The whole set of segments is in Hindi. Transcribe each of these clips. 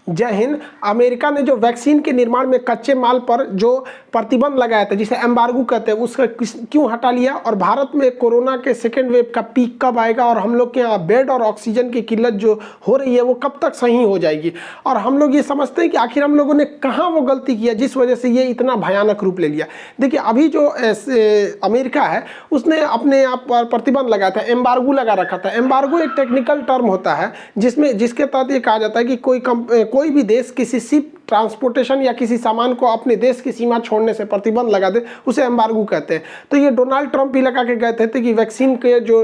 जय हिंद। अमेरिका ने जो वैक्सीन के निर्माण में कच्चे माल पर जो प्रतिबंध लगाया था, जिसे एम्बार्गो कहते हैं, उसका क्यों हटा लिया? और भारत में कोरोना के सेकेंड वेव का पीक कब आएगा? और हम लोग के यहाँ बेड और ऑक्सीजन की किल्लत जो हो रही है वो कब तक सही हो जाएगी? और हम लोग ये समझते हैं कि आखिर हम लोगों ने कहाँ वो गलती किया जिस वजह से ये इतना भयानक रूप ले लिया। देखिए, अभी जो अमेरिका है उसने अपने आप पर प्रतिबंध लगाया था, एम्बार्गो लगा रखा था। एम्बार्गो एक टेक्निकल टर्म होता है जिसके तहत ये कहा जाता है कि कोई भी देश किसी शिप ट्रांसपोर्टेशन या किसी सामान को अपने देश की सीमा छोड़ने से प्रतिबंध लगा दे, उसे एम्बार्गो कहते हैं। तो ये डोनाल्ड ट्रंप भी लगा के गए थे कि वैक्सीन के जो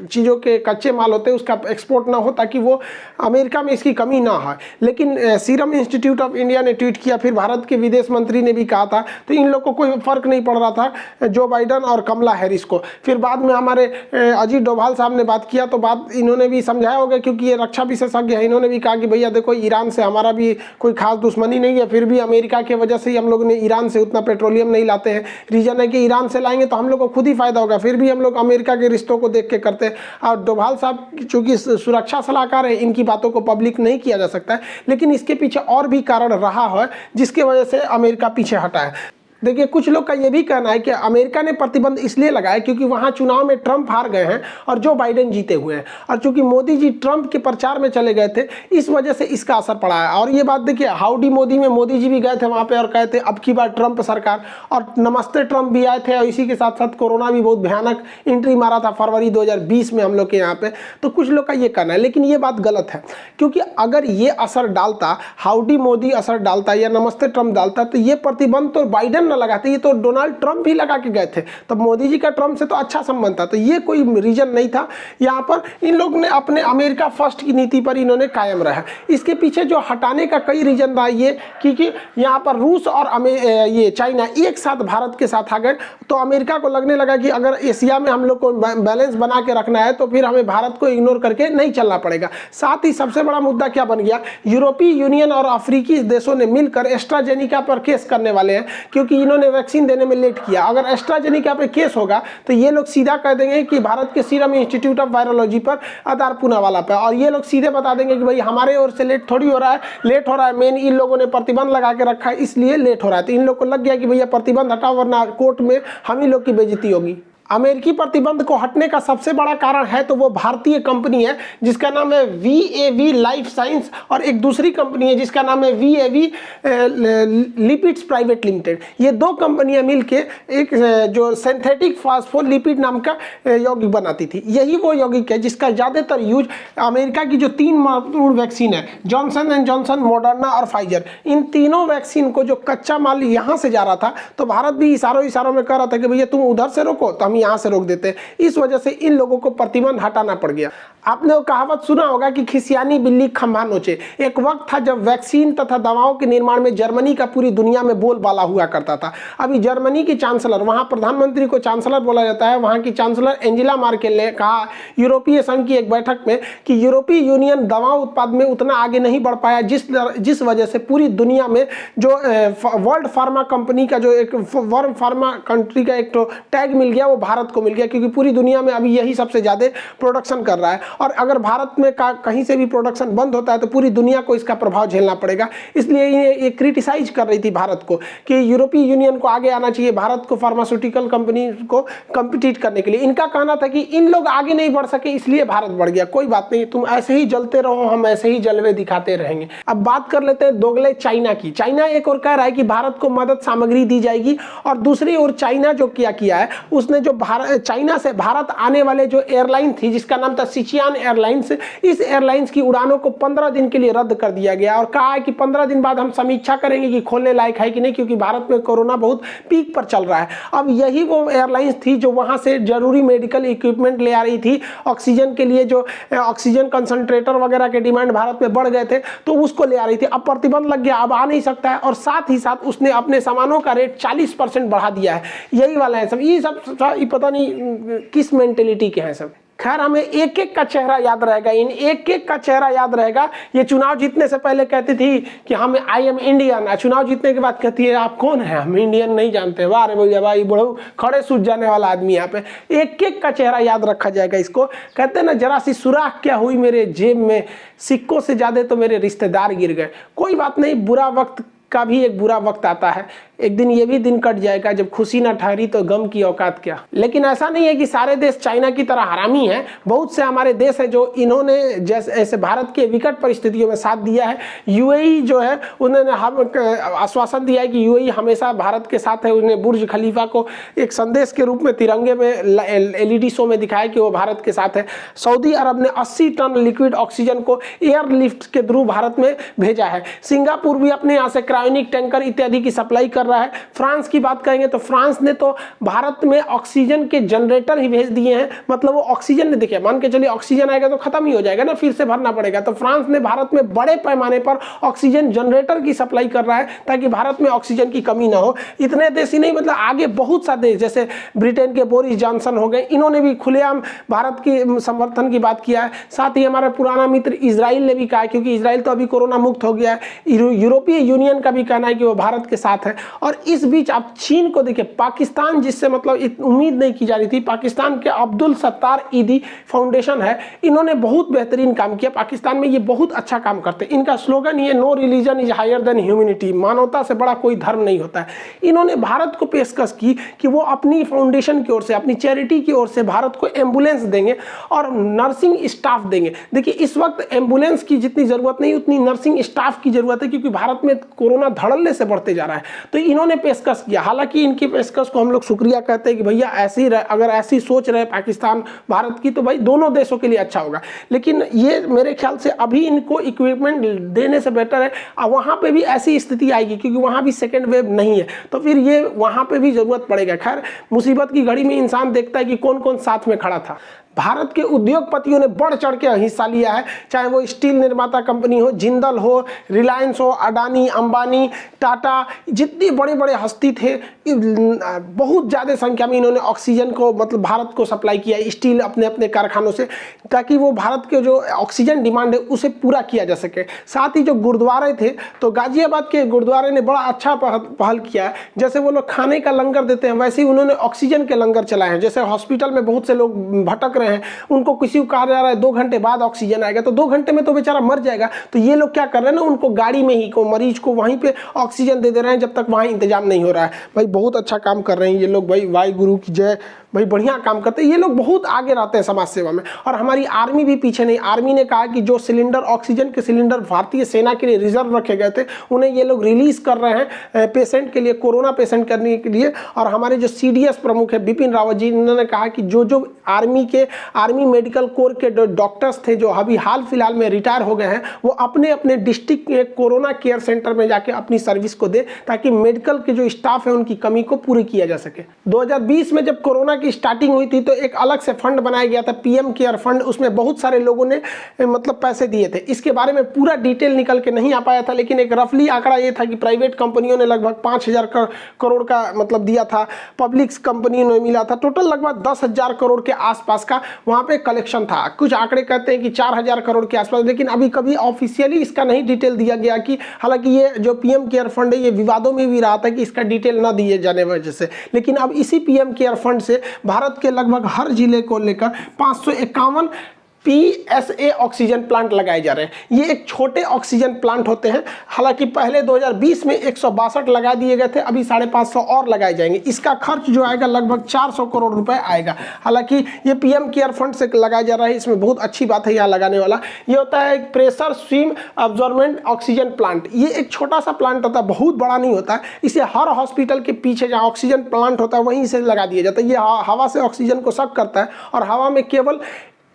चीज़ों के कच्चे माल होते हैं उसका एक्सपोर्ट ना हो, ताकि वो अमेरिका में इसकी कमी ना हो। लेकिन सीरम इंस्टीट्यूट ऑफ इंडिया ने ट्वीट किया, फिर भारत के विदेश मंत्री ने भी कहा था, तो इन लोगों को कोई फर्क नहीं पड़ रहा था, जो बाइडन और कमला हैरिस को। फिर बाद में हमारे अजीत डोभाल साहब ने बात किया, तो बात इन्होंने भी समझाया होगा, क्योंकि ये रक्षा विशेषज्ञ है। इन्होंने भी कहा कि भैया देखो, ईरान से हमारा भी कोई खास दुश्मनी नहीं है, फिर भी अमेरिका की वजह से ही हम लोग ने ईरान से उतना पेट्रोलियम नहीं लाते हैं। रीजन है कि ईरान से लाएंगे तो हम लोग को खुद ही फायदा होगा, फिर भी हम लोग अमेरिका के रिश्तों को देख के करते हैं। और डोभाल साहब चूंकि सुरक्षा सलाहकार है, इनकी बातों को पब्लिक नहीं किया जा सकता है, लेकिन इसके पीछे और भी कारण रहा है जिसकी वजह से अमेरिका पीछे हटा है। देखिए, कुछ लोग का यह भी कहना है कि अमेरिका ने प्रतिबंध इसलिए लगाया क्योंकि वहां चुनाव में ट्रंप हार गए हैं और जो बाइडेन जीते हुए हैं, और चूंकि मोदी जी ट्रंप के प्रचार में चले गए थे, इस वजह से इसका असर पड़ा है। और ये बात देखिए, हाउडी मोदी में मोदी जी भी गए थे वहां पे और कहे थे अब की बार ट्रंप सरकार, और नमस्ते ट्रंप भी आए थे, और इसी के साथ साथ कोरोना भी बहुत भयानक एंट्री मारा था फरवरी 2020 में हम लोग के यहाँ पे। तो कुछ लोग का ये कहना है, लेकिन ये बात गलत है, क्योंकि अगर ये असर डालता, हाउडी मोदी असर डालता या नमस्ते ट्रंप डालता, तो ये प्रतिबंध तो बाइडेन न लगाते, ये तो डोनाल्ड ट्रंप ही लगा के गए थे। तब मोदी जी का ट्रंप से तो अच्छा संबंध था, तो ये कोई रीजन नहीं था। यहाँ पर इन लोग ने अपने अमेरिका फर्स्ट की नीति पर इन्होंने कायम रहा। इसके पीछे जो हटाने का कई रीजन रहा, ये क्योंकि यहाँ पर रूस और ये चाइना एक साथ भारत के साथ आ गए, तो अमेरिका को लगने लगा कि अगर एशिया में हम लोग को बैलेंस बना के रखना है तो फिर हमें भारत को इग्नोर करके नहीं चलना पड़ेगा। साथ ही सबसे बड़ा मुद्दा क्या बन गया, यूरोपीय यूनियन और अफ्रीकी देशों ने मिलकर एस्ट्राजेनिका पर केस करने वाले हैं, क्योंकि इन्होंने वैक्सीन देने में लेट किया। अगर एस्ट्राजेनिका पे केस होगा तो ये लोग सीधा कह देंगे कि भारत के सीरम इंस्टीट्यूट ऑफ वायरोलॉजी पर, आधार पूनावाला पे, और ये लोग सीधे बता देंगे कि भाई हमारे ओर से लेट थोड़ी हो रहा है, लेट हो रहा है, मेन इन लोगों ने प्रतिबंध लगा के रखा है इसलिए लेट हो रहा है। तो इन लोग को लग गया कि भैया प्रतिबंध हटाओ, वरना कोर्ट में हम ही लोग की बेइज्जती होगी। अमेरिकी प्रतिबंध को हटने का सबसे बड़ा कारण है तो वो भारतीय कंपनी है जिसका नाम है VAV लाइफ साइंस, और एक दूसरी कंपनी है जिसका नाम है VAV लिपिड्स प्राइवेट लिमिटेड। ये दो कंपनियां मिलके एक जो सिंथेटिक फास्फोलिपिड नाम का यौगिक बनाती थी। यही वो यौगिक है जिसका ज़्यादातर यूज अमेरिका की जो 3 महत्वपूर्ण वैक्सीन है, जॉनसन एंड जॉनसन, मॉडर्ना और फाइजर, इन तीनों वैक्सीन को जो कच्चा माल यहाँ से जा रहा था, तो भारत भी इशारों में कह रहा था कि भैया तुम उधर से रोको तो हम यहाँ से रोक देते हैं। इस वजह से इन लोगों को प्रतिबंध हटाना पड़ गया। आपने वो कहावत सुना होगा कि खिसियानी बिल्ली खंभा नोचे। एक वक्त था जब वैक्सीन तथा दवाओं के निर्माण में जर्मनी का पूरी दुनिया में बोलबाला हुआ करता था। अभी जर्मनी की चांसलर, वहां प्रधानमंत्री को चांसलर बोला जाता है, वहां की चांसलर एंजेला मार्केल ने कहा यूरोपीय संघ की एक बैठक में कि यूरोपीय यूनियन दवा उत्पाद में उतना आगे नहीं बढ़ पाया जिस वजह से पूरी दुनिया में जो वर्ल्ड फार्मा कंपनी का जो एक वर्ल्ड फार्मा कंट्री का एक टैग मिल गया, वो भारत को मिल गया, क्योंकि पूरी दुनिया में अभी यही सबसे ज्यादा प्रोडक्शन कर रहा है। और अगर भारत में कहीं से भी प्रोडक्शन बंद होता है तो पूरी दुनिया को इसका प्रभाव झेलना पड़ेगा। इसलिए ये क्रिटिसाइज कर रही थी भारत को कि यूरोपीय यूनियन को आगे आना चाहिए भारत को फार्मास्यूटिकल कंपनी को कम्पिटिट करने के लिए। इनका कहना था कि इन लोग आगे नहीं बढ़ सके इसलिए भारत बढ़ गया। कोई बात नहीं, तुम ऐसे ही जलते रहो, हम ऐसे ही जलवे दिखाते रहेंगे। अब बात कर लेते हैं दोगले चाइना की। चाइना एक और कह रहा है कि भारत को मदद सामग्री दी जाएगी, और दूसरी ओर चाइना जो क्या किया है, उसने जो चाइना से भारत आने वाले जो एयरलाइन थी जिसका नाम था सिचियान एयरलाइंस, इस एयरलाइंस की उड़ानों को 15 दिन के लिए रद्द कर दिया गया, और कहा है कि 15 दिन बाद हम समीक्षा करेंगे कि खोलने लायक है कि नहीं, क्योंकि भारत में कोरोना बहुत पीक पर चल रहा है। अब यही वो एयरलाइंस थी जो वहां से जरूरी मेडिकल इक्विपमेंट ले आ रही थी, ऑक्सीजन के लिए जो ऑक्सीजन कंसंट्रेटर वगैरह के डिमांड भारत में बढ़ गए थे, तो उसको ले आ रही थी। अब प्रतिबंध लग गया, अब आ नहीं सकता है, और साथ ही साथ उसने अपने सामानों का रेट 40% बढ़ा दिया है। यही वाला है सब, ये सब पता नहीं किस मेंटेलिटी के हैं सब। खैर हमें एक एक का चेहरा याद रहेगा, इन एक एक का चेहरा याद रहेगा। ये चुनाव जीतने से पहले कहती थी कि हम आई एम इंडियन, चुनाव जीतने के बाद कहती है आप कौन है, हम इंडियन नहीं जानते। वाह रे भैया भाई, बड़ो खड़े सूझ जाने वाला आदमी यहाँ पे। एक एक का चेहरा याद रखा जाएगा इसको। कहते हैं ना, जरा सी सुराख क्या हुई मेरे जेब में, सिक्कों से ज्यादा तो मेरे रिश्तेदार गिर गए। कोई बात नहीं, बुरा वक्त का भी एक बुरा वक्त आता है, एक दिन ये भी दिन कट जाएगा जब खुशी ना ठहरी तो गम की औकात क्या। लेकिन ऐसा नहीं है कि सारे देश चाइना की तरह हरामी हैं। बहुत से हमारे देश हैं जो इन्होंने जैसे ऐसे भारत के विकट परिस्थितियों में साथ दिया है। यूएई जो है उन्होंने आश्वासन दिया है कि यूएई हमेशा भारत के साथ है। उन्हें बुर्ज खलीफा को एक संदेश के रूप में तिरंगे में एलईडी शो में दिखाया कि वो भारत के साथ है। सऊदी अरब ने 80 टन लिक्विड ऑक्सीजन को एयरलिफ्ट के थ्रू भारत में भेजा है। सिंगापुर भी अपने यहाँ से क्रायोनिक टैंकर इत्यादि की सप्लाई कर रहा है। फ्रांस की बात करेंगे तो फ्रांस ने तो भारत में ऑक्सीजन के जनरेटर ही भेज दिए हैं। मतलब वो ऑक्सीजन ने, देखिए मान के चलिए ऑक्सीजन आएगा तो खत्म ही हो जाएगा ना, फिर से भरना पड़ेगा। तो फ्रांस ने भारत में बड़े पैमाने पर ऑक्सीजन जनरेटर की सप्लाई कर रहा है ताकि भारत में ऑक्सीजन की कमी ना हो। इतने देश ही नहीं, मतलब आगे बहुत सा देश जैसे ब्रिटेन के बोरिस जॉनसन हो गए, इन्होंने भी खुलेआम भारत की समर्थन की बात किया है। साथ ही हमारा पुराना मित्र इजराइल ने भी कहा, क्योंकि इजराइल तो अभी कोरोना मुक्त हो गया है। यूरोपीय यूनियन का भी कहना है कि वो भारत के साथ है। और इस बीच आप चीन को देखिए, पाकिस्तान जिससे मतलब उम्मीद नहीं की जा रही थी, पाकिस्तान के अब्दुल सत्तार ईदी फाउंडेशन है, इन्होंने बहुत बेहतरीन काम किया। पाकिस्तान में ये बहुत अच्छा काम करते हैं। इनका स्लोगन ये no religion is higher than humanity, मानवता से बड़ा कोई धर्म नहीं होता है। इन्होंने भारत को पेशकश की कि वो अपनी फाउंडेशन की ओर से, अपनी चैरिटी की ओर से भारत को एम्बुलेंस देंगे और नर्सिंग स्टाफ देंगे। देखिए इस वक्त एम्बुलेंस की जितनी जरूरत नहीं उतनी नर्सिंग स्टाफ की जरूरत है, क्योंकि भारत में कोरोना धड़ल्ले से बढ़ते जा रहा है। तो इन्होंने पेशकश किया। हालांकि इनकी पेशकश को हम लोग शुक्रिया कहते हैं कि भैया ऐसी अगर ऐसी सोच रहे पाकिस्तान भारत की, तो भाई दोनों देशों के लिए अच्छा होगा। लेकिन ये मेरे ख्याल से अभी इनको इक्विपमेंट देने से बेटर है वहां पे भी ऐसी स्थिति आएगी, क्योंकि वहां भी सेकेंड वेव नहीं है, तो फिर ये वहां पे भी जरूरत पड़ेगा। खैर मुसीबत की घड़ी में इंसान देखता है कि कौन कौन साथ में खड़ा था। भारत के उद्योगपतियों ने बढ़ चढ़ के हिस्सा लिया है, चाहे वो स्टील निर्माता कंपनी हो, जिंदल हो, रिलायंस हो, अडानी, अंबानी, टाटा, जितनी बड़े बड़े हस्ती थे, बहुत ज़्यादा संख्या में इन्होंने ऑक्सीजन को मतलब भारत को सप्लाई किया स्टील अपने अपने कारखानों से, ताकि वो भारत के जो ऑक्सीजन डिमांड है उसे पूरा किया जा सके। साथ ही जो गुरुद्वारे थे, तो गाजियाबाद के गुरुद्वारे ने बड़ा अच्छा पहल किया है। जैसे वो लोग खाने का लंगर देते हैं, वैसे ही उन्होंने ऑक्सीजन के लंगर चलाए हैं। जैसे हॉस्पिटल में बहुत से लोग भटक रहे हैं, उनको किसी को कहा जा रहा है 2 घंटे बाद ऑक्सीजन आएगा, तो 2 घंटे में तो बेचारा मर जाएगा। तो ये लोग क्या कर रहे हैं ना, उनको गाड़ी में ही को मरीज को वहीं पे ऑक्सीजन दे रहे हैं जब तक वहाँ इंतजाम नहीं हो रहा है। भाई बहुत अच्छा काम कर रहे हैं ये लोग, भाई वाहे गुरु की जय, भाई बढ़िया काम करते हैं ये लोग, बहुत आगे रहते हैं समाज सेवा में। और हमारी आर्मी भी पीछे नहीं। आर्मी ने कहा कि जो सिलेंडर ऑक्सीजन के सिलेंडर भारतीय सेना के लिए रिजर्व रखे गए थे, उन्हें ये लोग रिलीज कर रहे हैं पेशेंट के लिए, कोरोना पेशेंट करने के लिए। और हमारे जो CDS प्रमुख है बिपिन रावत जी, इन्होंने कहा कि जो आर्मी मेडिकल कोर के जो डॉक्टर्स थे जो अभी हाल फिलहाल में रिटायर हो गए हैं, वो अपने अपने डिस्ट्रिक्ट के कोरोना केयर सेंटर में जाके अपनी सर्विस को दे, ताकि मेडिकल के जो स्टाफ है उनकी कमी को पूरी किया जा सके। 2020 में जब कोरोना की स्टार्टिंग हुई थी तो एक अलग से फंड बनाया गया था, PM केयर फंड। उसमें बहुत सारे लोगों ने मतलब पैसे दिए थे। इसके बारे में पूरा डिटेल निकल के नहीं आ पाया था, लेकिन एक रफली आंकड़ा ये था कि प्राइवेट कंपनियों ने लगभग 5000 करोड़ का मतलब दिया था, पब्लिक कंपनियों ने मिला था, टोटल लगभग 10,000 करोड़ के आसपास का वहां पे कलेक्शन था। कुछ आंकड़े कहते हैं कि 4000 करोड़ के आसपास, लेकिन अभी कभी ऑफिशियली इसका नहीं डिटेल दिया गया कि, हालांकि ये जो PM केयर फंड है ये विवादों में भी रहा था कि इसका डिटेल न दिए जाने वजह से। लेकिन अब इसी PM केयर फंड से भारत के लगभग हर जिले को लेकर 551 PSA ऑक्सीजन प्लांट लगाए जा रहे हैं। ये एक छोटे ऑक्सीजन प्लांट होते हैं। हालांकि पहले 2020 में 162 लगा दिए गए थे, अभी 550 और लगाए जाएंगे। इसका खर्च जो आएगा लगभग 400 करोड़ रुपए आएगा। हालांकि ये PM केयर फंड से लगाया जा रहा है, इसमें बहुत अच्छी बात है यहाँ लगाने वाला। ये होता है एक pressure swim absorbent oxygen plant. ये एक छोटा सा प्लांट होता है, बहुत बड़ा नहीं होता है। इसे हर हॉस्पिटल के पीछे जहाँ ऑक्सीजन प्लांट होता है वहीं से लगा दिया जाता है। ये हवा से ऑक्सीजन को सक करता है और हवा में केवल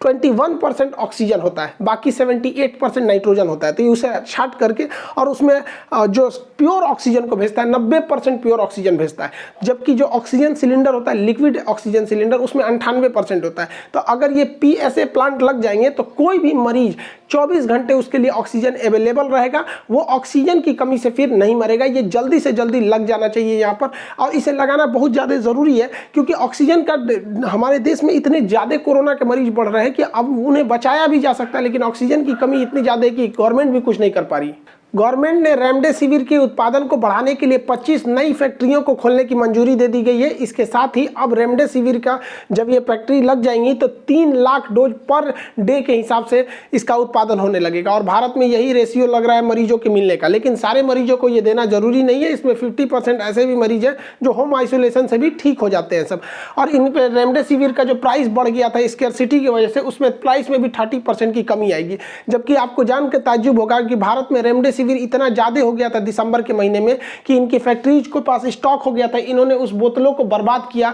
21% ऑक्सीजन होता है, बाकी 78% नाइट्रोजन होता है। तो ये उसे छाट करके और उसमें जो प्योर ऑक्सीजन को भेजता है 90% प्योर ऑक्सीजन भेजता है। जबकि जो ऑक्सीजन सिलेंडर होता है, लिक्विड ऑक्सीजन सिलेंडर, उसमें 98% होता है। तो अगर ये PSA प्लांट लग जाएंगे तो कोई भी मरीज 24 घंटे उसके लिए ऑक्सीजन अवेलेबल रहेगा, वो ऑक्सीजन की कमी से फिर नहीं मरेगा। ये जल्दी से जल्दी लग जाना चाहिए यहाँ पर, और इसे लगाना बहुत ज़्यादा ज़रूरी है, क्योंकि ऑक्सीजन का हमारे देश में इतने ज़्यादा कोरोना के मरीज बढ़ रहे हैं कि अब उन्हें बचाया भी जा सकता है, लेकिन ऑक्सीजन की कमी इतनी ज़्यादा है कि गवर्नमेंट भी कुछ नहीं कर पा रही। गवर्नमेंट ने रेमडेसिविर के उत्पादन को बढ़ाने के लिए 25 नई फैक्ट्रियों को खोलने की मंजूरी दे दी गई है। इसके साथ ही अब रेमडेसिविर का जब ये फैक्ट्री लग जाएंगी तो 3 लाख डोज पर डे के हिसाब से इसका उत्पादन होने लगेगा, और भारत में यही रेशियो लग रहा है मरीजों के मिलने का। लेकिन सारे मरीजों को ये देना जरूरी नहीं है, इसमें 50% ऐसे भी मरीज हैं जो होम आइसोलेशन से भी ठीक हो जाते हैं सब। और इन पर रेमडेसिविर का जो प्राइस बढ़ गया था स्कैर्सिटी की वजह से, उसमें प्राइस में भी 30% की कमी आएगी। जबकि आपको जान के ताज्जुब होगा कि भारत में रेमडेसिविर इतना ज्यादा हो गया था दिसंबर के महीने में कि इनकी फैक्ट्रीज के पास स्टॉक हो गया था, इन्होंने उस बोतलों को बर्बाद किया,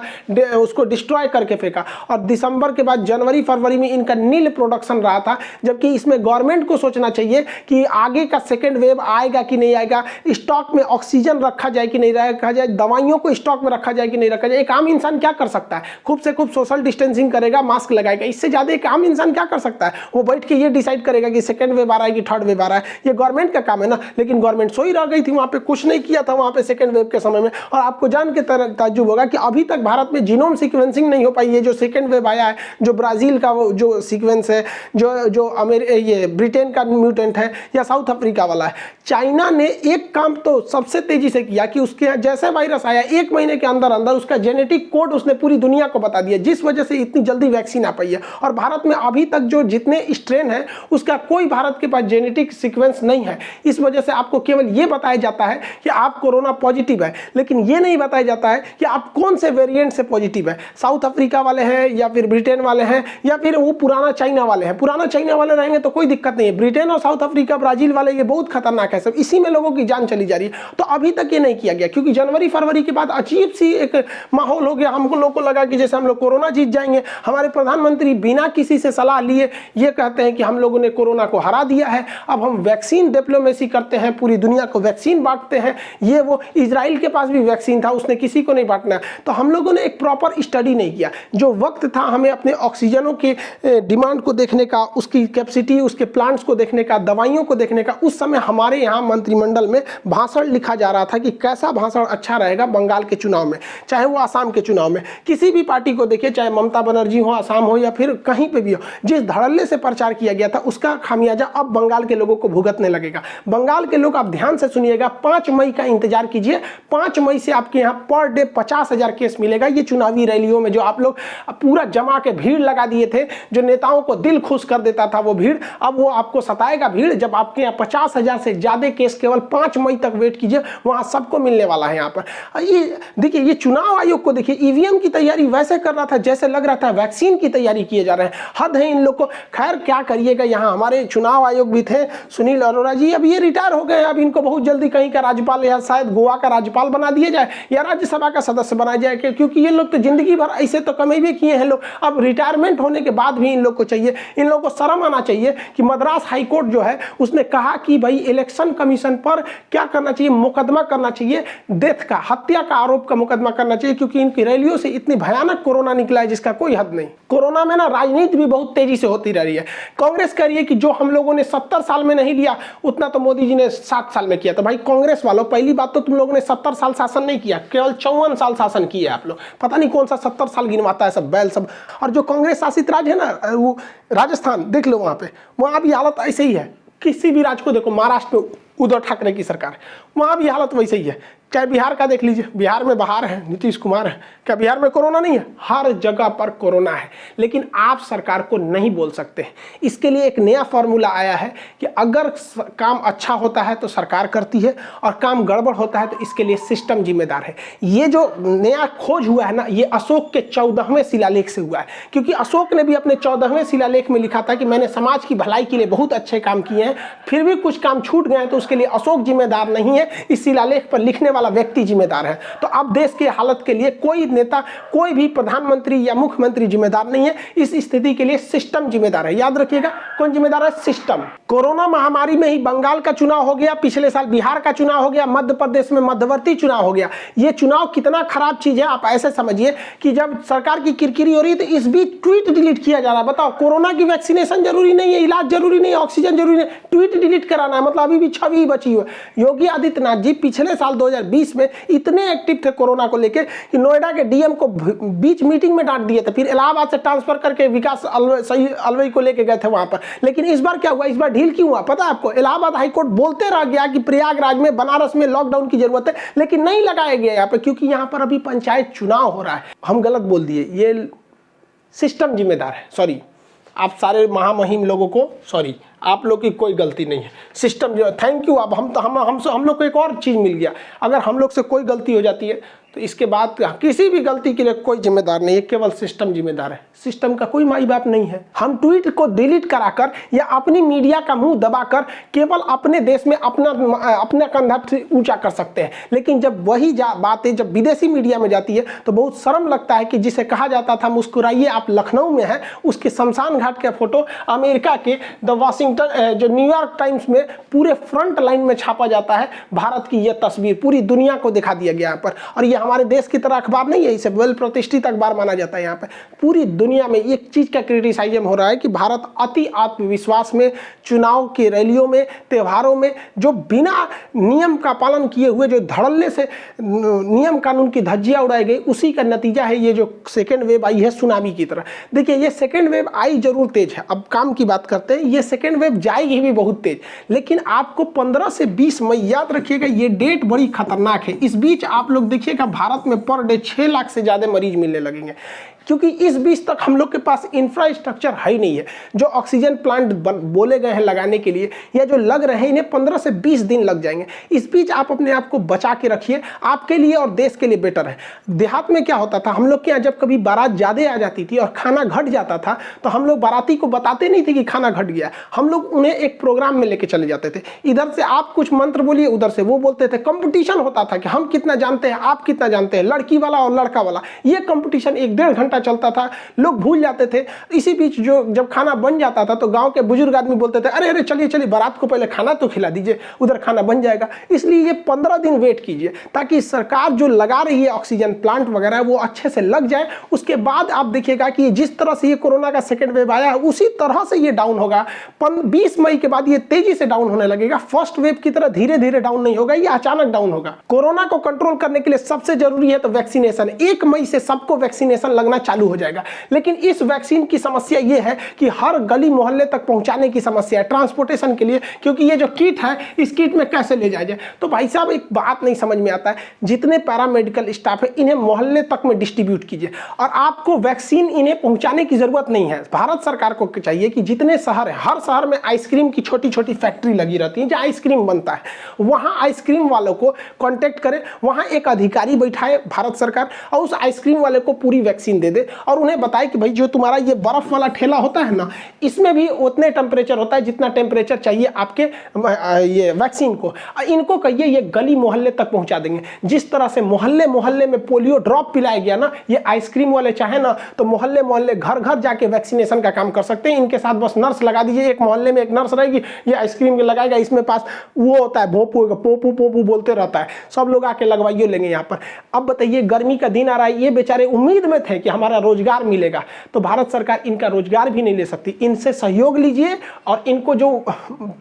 उसको डिस्ट्रॉय करके फेंका, और दिसंबर के बाद जनवरी फरवरी में इनका नील प्रोडक्शन रहा था। जबकि इसमें गवर्नमेंट को सोचना चाहिए कि आगे का सेकेंड वेव आएगा कि नहीं आएगा, स्टॉक में ऑक्सीजन रखा जाए कि नहीं रखा जाए, दवाइयों को स्टॉक में रखा जाए कि नहीं रखा जाए। एक आम इंसान क्या कर सकता है? खूब से खूब सोशल डिस्टेंसिंग करेगा, मास्क लगाएगा, इससे ज्यादा एक आम इंसान क्या कर सकता है? वो बैठ के ये डिसाइड करेगा कि सेकेंड वेव आ रहा है कि थर्ड वेव आ रहा है, ये गवर्नमेंट का काम है ना। लेकिन गवर्नमेंट सोई रह गई थी, वहां पे कुछ नहीं किया था वहां पे सेकेंड वेव के समय में। और आपको जान के ताज्जुब होगा कि अभी तक भारत में जीनोम सीक्वेंसिंग नहीं हो पाई है। जो सेकेंड वेव आया है, जो ब्राजील का वो जो सीक्वेंस है, जो ये ब्रिटेन का म्यूटेंट है, या साउथ अफ्रीका वाला है, चाइना ने एक काम तो सबसे तेजी से किया कि उसके यहाँ जैसे वायरस आया 1 महीने के अंदर अंदर उसका जेनेटिक कोड उसने पूरी दुनिया को बता दिया, जिस वजह से इतनी जल्दी वैक्सीन आ पाई है। और भारत में अभी तक जो जितने स्ट्रेन है उसका कोई भारत के पास जेनेटिक सीक्वेंस नहीं है। इस वजह से आपको केवल ये बताया जाता है कि आप कोरोना पॉजिटिव है, लेकिन ये नहीं बताया जाता है कि आप कौन से वेरिएंट से पॉजिटिव है। साउथ अफ्रीका वाले हैं, या फिर ब्रिटेन वाले हैं, या फिर वो पुराना चाइना वाले हैं। पुराना चाइना वाले रहेंगे तो कोई दिक्कत नहीं है, ब्रिटेन और साउथ अफ्रीका ब्राजील वाले ये बहुत खतरनाक है सब, इसी में लोगों की जान चली जा रही है। तो अभी तक ये नहीं किया गया, क्योंकि जनवरी फरवरी के बाद अजीब सी एक माहौल हो गया। हम लोगों को लगा कि जैसे हम लोग कोरोना जीत जाएंगे। हमारे प्रधानमंत्री बिना किसी से सलाह लिए ये कहते हैं कि हम लोगों ने कोरोना को हरा दिया है, अब हम वैक्सीन डिप्लोमेसी करते हैं, पूरी दुनिया को वैक्सीन बांटते हैं। ये वो इजराइल के पास भी वैक्सीन था, उसने किसी को नहीं बांटना। तो हम लोगों ने एक प्रॉपर स्टडी नहीं किया। जो वक्त था हमें अपने ऑक्सीजनों के डिमांड को देखने का, उसकी कैपेसिटी, उसके प्लांट्स को देखने का, दवाइयों को देखने का, उस समय हमारे यहाँ मंत्रिमंडल में भाषण लिखा जा रहा था कि कैसा भाषण अच्छा रहेगा बंगाल के चुनाव में, चाहे वो आसाम के चुनाव में। किसी भी पार्टी को देखिए, चाहे ममता बनर्जी हो, आसाम हो, या फिर कहीं पे भी हो, जिस धड़ल्ले से प्रचार किया गया था उसका खामियाजा अब बंगाल के लोगों को भुगतने लगेगा। बंगाल के लोग आप ध्यान से सुनिएगा, 5 मई का इंतजार कीजिए। 5 मई से आपके यहाँ पर डे 50,000 केस मिलेगा। ये चुनावी रैलियों में जो आप लोग पूरा जमा के भीड़ लगा दिए थे, जो नेताओं को दिल खुश कर देता था वो भीड़, अब वो आपको सताएगा भीड़। जब आपके यहाँ 50,000 से ज्यादा केस केवल 5 मई तक वेट कीजिए, वहां सबको मिलने वाला है। यहाँ पर ये देखिए, ये चुनाव आयोग को देखिए, ईवीएम की तैयारी वैसे कर रहा था जैसे लग रहा था वैक्सीन की तैयारी किए जा रहे हैं। हद है इन लोग को। खैर क्या करिएगा, यहाँ हमारे चुनाव आयोग भी थे, सुनील अरोड़ा जी, अब ये रिटायर हो गए। अब इनको बहुत जल्दी कहीं का राज्यपाल या शायद गोवा का राज्यपाल बना दिया जाए, या राज्यसभा का सदस्य बनाया जाए, क्योंकि ये लोग तो जिंदगी भर ऐसे तो कमेबे किए हैं लोग। अब रिटायरमेंट होने के बाद भी इन लोग को चाहिए, इन लोगों को शर्म आना चाहिए कि मद्रास हाईकोर्ट जो है उसने कहा कि भाई इलेक्शन कमीशन पर क्या करना चाहिए, मुकदमा करना चाहिए, डेथ का, हत्या का आरोप का मुकदमा करना चाहिए, क्योंकि इनकी रैलियों से इतनी भयानक कोरोना निकला है जिसका कोई हद नहीं। कोरोना में ना राजनीति भी बहुत तेजी से होती रही है। कांग्रेस कह रही है कि जो हम लोगों ने 70 साल में नहीं लिया उतना तो मोदी जी ने 7 साल में किया। तो भाई कांग्रेस वालों, पहली बात तो तुम लोगों ने 70 साल शासन नहीं किया, केवल 54 साल शासन किया आप लोग। पता नहीं कौन सा 70 साल गिनवाता है सब बैल सब। और जो कांग्रेस शासित राज्य है ना, वो राजस्थान देख लो, वहां पे वहां भी हालत ऐसे ही है। किसी भी राज्य को देखो, महाराष्ट्र में उद्धव ठाकरे की सरकार, वहां भी हालत वैसे ही है। चाहे बिहार का देख लीजिए, बिहार में बहार है, नीतीश कुमार है, क्या बिहार में कोरोना नहीं है? हर जगह पर कोरोना है। लेकिन आप सरकार को नहीं बोल सकते। इसके लिए एक नया फॉर्मूला आया है कि अगर काम अच्छा होता है तो सरकार करती है, और काम गड़बड़ होता है तो इसके लिए सिस्टम जिम्मेदार है। ये जो नया खोज हुआ है ना, ये अशोक के 14वें शिलालेख से हुआ है। क्योंकि अशोक ने भी अपने 14वें शिलालेख में लिखा था कि मैंने समाज की भलाई के लिए बहुत अच्छे काम किए हैं, फिर भी कुछ काम छूट गए हैं तो उसके लिए अशोक जिम्मेदार नहीं है। इस शिलालेख पर लिखने वाला व्यक्ति जिम्मेदार है। तो अब देश की हालत के लिए कोई नेता, कोई भी प्रधानमंत्री या मुख्यमंत्री जिम्मेदार नहीं है। इस स्थिति के लिए सिस्टम जिम्मेदार है। याद रखिएगा, कौन जिम्मेदार है? सिस्टम। कोरोना महामारी में ही बंगाल का चुनाव हो गया, पिछले साल बिहार का चुनाव हो गया, मध्य प्रदेश में मध्यवर्ती चुनाव हो गया। ये चुनाव कितना खराब चीज है आप ऐसे समझिए कि जब सरकार की किरकिरी हो रही है तो इस बीच ट्वीट डिलीट किया जा रहा है। बताओ, कोरोना की वैक्सीनेशन जरूरी नहीं है, इलाज जरूरी नहीं है, ऑक्सीजन जरूरी नहीं, ट्वीट डिलीट कराना है, मतलब अभी भी छवि बची हुई है। योगी आदित्यनाथ जी पिछले साल 2020 में इतने एक्टिव थे कोरोना को लेकर कि नोएडा के डीएम को बीच मीटिंग में डांट दिए थे, फिर इलाहाबाद से ट्रांसफर करके विकास अलवई को लेके गए थे वहां पर। लेकिन इस बार क्या हुआ? इस बार ढील क्यों हुआ पता है आपको? इलाहाबाद हाईकोर्ट बोलते रह गया कि प्रयागराज में, बनारस में लॉकडाउन की जरूरत है, लेकिन नहीं लगाया गया यहाँ पे, क्योंकि यहाँ पर अभी पंचायत चुनाव हो रहा है। हम गलत बोल दिए, ये सिस्टम जिम्मेदार है। सॉरी, आप सारे महामहिम लोगों को सॉरी, आप लोग की कोई गलती नहीं है, सिस्टम जो। Thank you. अब हम लोग को एक और चीज़ मिल गया, अगर हम लोग से कोई गलती हो जाती है तो इसके बाद किसी भी गलती के लिए कोई जिम्मेदार नहीं है, केवल सिस्टम जिम्मेदार है। सिस्टम का कोई माई बाप नहीं है। हम ट्वीट को डिलीट कराकर या अपनी मीडिया का मुंह दबाकर केवल अपने देश में अपना कंधा ऊंचा कर सकते हैं, लेकिन जब वही बातें जब विदेशी मीडिया में जाती है तो बहुत शर्म लगता है कि जिसे कहा जाता था मुस्कुराइए आप लखनऊ में है, उसके शमशान घाट का फोटो अमेरिका के द वाशिंगटन जो न्यूयॉर्क टाइम्स में पूरे फ्रंट लाइन में छापा जाता है। भारत की यह तस्वीर पूरी दुनिया को दिखा दिया गया यहाँ पर। और ये हमारे देश की तरह अखबार नहीं है, इसे वेल प्रतिष्ठित अखबार माना जाता है। यहाँ पे पूरी दुनिया में एक चीज का क्रिटिसाइजम हो रहा है कि भारत अति आत्मविश्वास में, चुनाव की रैलियों में, त्योहारों में जो बिना नियम का पालन किए हुए जो धड़ल्ले से नियम कानून की धज्जियां उड़ाई गई, उसी का नतीजा है ये जो सेकेंड वेव आई है सुनामी की तरह। देखिए, ये सेकेंड वेव आई जरूर तेज है। अब काम की बात करते हैं, ये सेकेंड वेव जाएगी भी बहुत तेज, लेकिन आपको 15 से 20 मई याद रखिएगा, ये डेट बड़ी खतरनाक है। इस बीच आप लोग देखिएगा भारत में पर डे 6 लाख से ज्यादा मरीज मिलने लगेंगे, क्योंकि इस बीच तक हम लोग के पास इंफ्रास्ट्रक्चर है ही नहीं है। जो ऑक्सीजन प्लांट बोले गए हैं लगाने के लिए या जो लग रहे हैं, इन्हें 15 से 20 दिन लग जाएंगे। इस बीच आप अपने आप को बचा के रखिए, आपके लिए और देश के लिए बेटर है। देहात में क्या होता था, हम लोग के यहाँ जब कभी बारात ज़्यादा आ जाती थी और खाना घट जाता था तो हम लोग बाराती को बताते नहीं थे कि खाना घट गया, हम लोग उन्हें एक प्रोग्राम में लेके चले जाते थे। इधर से आप कुछ मंत्र बोलिए, उधर से वो बोलते थे। कंपटीशन होता था कि हम कितना जानते हैं, आप कितना जानते हैं, लड़की वाला और लड़का वाला। ये कंपटीशन 1-1.5 घंटा चलता था, लोग भूल जाते थे। इसी बीच जो जब खाना बन जाता था तो गांव के बुजुर्ग आदमी बोलते थे, अरे अरे चलिए चलिए बारात को पहले खाना तो खिला दीजिए, उधर खाना बन जाएगा। इसलिए ये 15 दिन वेट कीजिए ताकि सरकार जो लगा रही है ऑक्सीजन प्लांट वगैरह वो अच्छे से लग जाए। उसके बाद आप देखिएगा कि जिस तरह से ये कोरोना का सेकेंड वेव आया है उसी तरह से ये डाउन होगा। 20 मई के बाद ये तेजी से डाउन होने लगेगा। फर्स्ट वेव की तरह धीरे धीरे डाउन नहीं होगा, ये अचानक डाउन होगा। कोरोना को कंट्रोल करने के लिए सबसे जरूरी है तो वैक्सीनेशन। 1 मई से सबको वैक्सीनेशन लगना चालू हो जाएगा। लेकिन इस वैक्सीन की समस्या यह है कि हर गली मोहल्ले तक पहुंचाने की समस्या है, ट्रांसपोर्टेशन के लिए, क्योंकि ये जो किट है इस किट में कैसे ले जाया जाए। तो भाई साहब एक बात नहीं समझ में आता है, जितने पैरामेडिकल स्टाफ है इन्हें मोहल्ले तक में डिस्ट्रीब्यूट कीजिए और आपको वैक्सीन इन्हें पहुंचाने की जरूरत नहीं है। भारत सरकार को चाहिए कि जितने शहर है, हर शहर में आइसक्रीम की छोटी छोटी फैक्ट्री लगी रहती है जहां आइसक्रीम बनता है, वहां आइसक्रीम वालों को कांटेक्ट करे, वहां एक अधिकारी बैठाए भारत सरकार और उस आइसक्रीम वाले को पूरी वैक्सीन दे दे और उन्हें बताए कि भाई जो तुम्हारा ये बर्फ वाला ठेला होता है ना, इसमें भी उतने टेम्परेचर होता है जितना टेम्परेचर चाहिए आपके ये वैक्सीन को। इनको कहिए ये गली मोहल्ले तक पहुंचा देंगे। जिस तरह से मोहल्ले मोहल्ले में पोलियो ड्रॉप पिलाया गया ना, ये आइसक्रीम वाले चाहे ना तो मोहल्ले मोहल्ले घर घर जाके वैक्सीनेशन का काम कर सकते हैं। इनके साथ बस नर्स लगा दीजिए, एक मोहल्ले में एक नर्स रहेगी, ये आइसक्रीम लगाएगा, इसमें पास वो होता है भोपू पोपू पोपू बोलते रहता है, सब लोग आके लगवाइए लेंगे यहाँ पर। अब बताइए गर्मी का दिन आ रहा है, ये बेचारे उम्मीद में थे कि हमारा रोजगार मिलेगा, तो भारत सरकार इनका रोजगार भी नहीं ले सकती। इनसे सहयोग लीजिए और इनको जो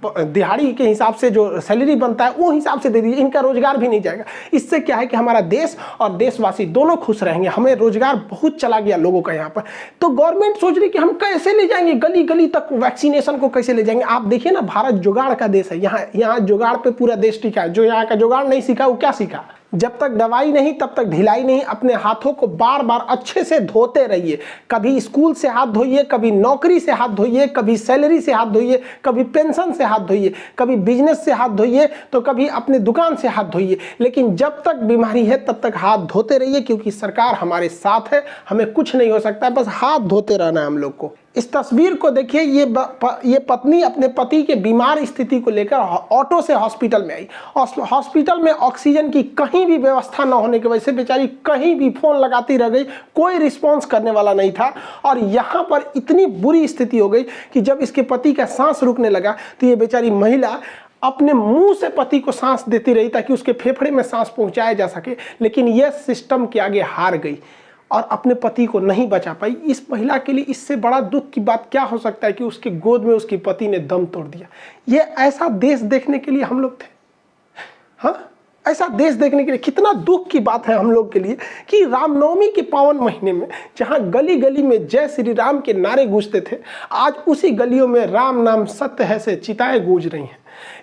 दिहाड़ी के हिसाब से जो सैलरी बनता है वो हिसाब से दे दीजिए, इनका रोजगार भी नहीं जाएगा। इससे क्या है कि हमारा देश और देशवासी दोनों खुश रहेंगे। हमें रोजगार बहुत चला गया लोगों का यहाँ पर, तो गवर्नमेंट सोच रही कि हम कैसे ले जाएंगे गली गली तक वैक्सीनेशन को, कैसे ले जाएंगे। आप देखिए ना, भारत जुगाड़ का देश है, यहाँ जुगाड़ पे पूरा देश टिका है। जो यहाँ का जुगाड़ नहीं सीखा वो क्या सीखा। जब तक दवाई नहीं तब तक ढिलाई नहीं। अपने हाथों को बार बार अच्छे से धोते रहिए। कभी स्कूल से हाथ धोइए, कभी नौकरी से हाथ धोइए, कभी सैलरी से हाथ धोइए, कभी पेंशन से हाथ धोइए, कभी बिजनेस से हाथ धोइए, तो कभी अपने दुकान से हाथ धोइए। लेकिन जब तक बीमारी है तब तक हाथ धोते रहिए, क्योंकि सरकार हमारे साथ है, हमें कुछ नहीं हो सकता है, बस हाथ धोते रहना है हम लोग को। इस तस्वीर को देखिए, ये पत्नी अपने पति के बीमार स्थिति को लेकर ऑटो से हॉस्पिटल में आई। हॉस्पिटल में ऑक्सीजन की कहीं भी व्यवस्था न होने की वजह से बेचारी कहीं भी फ़ोन लगाती रह गई, कोई रिस्पॉन्स करने वाला नहीं था। और यहाँ पर इतनी बुरी स्थिति हो गई कि जब इसके पति का सांस रुकने लगा तो ये बेचारी महिला अपने मुंह से पति को सांस देती रही ताकि उसके फेफड़े में सांस पहुंचाया जा सके, लेकिन यह सिस्टम के आगे हार गई और अपने पति को नहीं बचा पाई। इस महिला के लिए इससे बड़ा दुख की बात क्या हो सकता है कि उसके गोद में उसके पति ने दम तोड़ दिया। ये ऐसा देश देखने के लिए हम लोग थे। हाँ, ऐसा देश देखने के लिए कितना दुख की बात है हम लोग के लिए कि रामनवमी के पावन महीने में जहाँ गली गली में जय श्री राम के नारे गूंजते थे, आज उसी गलियों में राम नाम सत्य है से चिताएं गूंज रही हैं।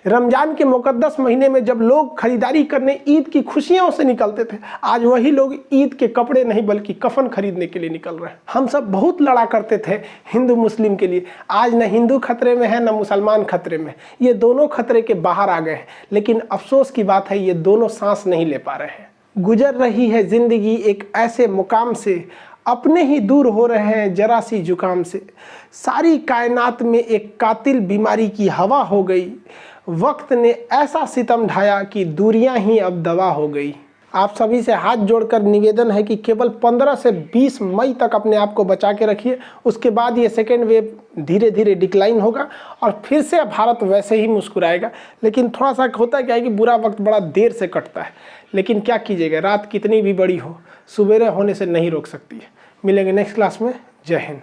रमजान के मुकद्दस महीने में जब लोग खरीदारी करने ईद की खुशियों से निकलते थे, आज वही लोग ईद के कपड़े नहीं बल्कि कफन खरीदने के लिए निकल रहे हैं। हम सब बहुत लड़ा करते थे हिंदू मुस्लिम के लिए, आज न हिंदू खतरे में है न मुसलमान खतरे में, ये दोनों खतरे के बाहर आ गए हैं। लेकिन अफसोस की बात है ये दोनों सांस नहीं ले पा रहे हैं। गुजर रही है जिंदगी एक ऐसे मुकाम से, अपने ही दूर हो रहे हैं जरा सी जुकाम से। सारी कायनात में एक कातिल बीमारी की हवा हो गई, वक्त ने ऐसा सितम ढाया कि दूरियां ही अब दवा हो गई। आप सभी से हाथ जोड़कर निवेदन है कि केवल 15 से 20 मई तक अपने आप को बचा के रखिए। उसके बाद ये सेकेंड वेव धीरे धीरे डिक्लाइन होगा और फिर से भारत वैसे ही मुस्कुराएगा। लेकिन थोड़ा सा होता क्या है कि बुरा वक्त बड़ा देर से कटता है, लेकिन क्या कीजिएगा, रात कितनी भी बड़ी हो, सुबेरे होने से नहीं रोक सकती है। मिलेंगे नेक्स्ट क्लास में। जय हिंद।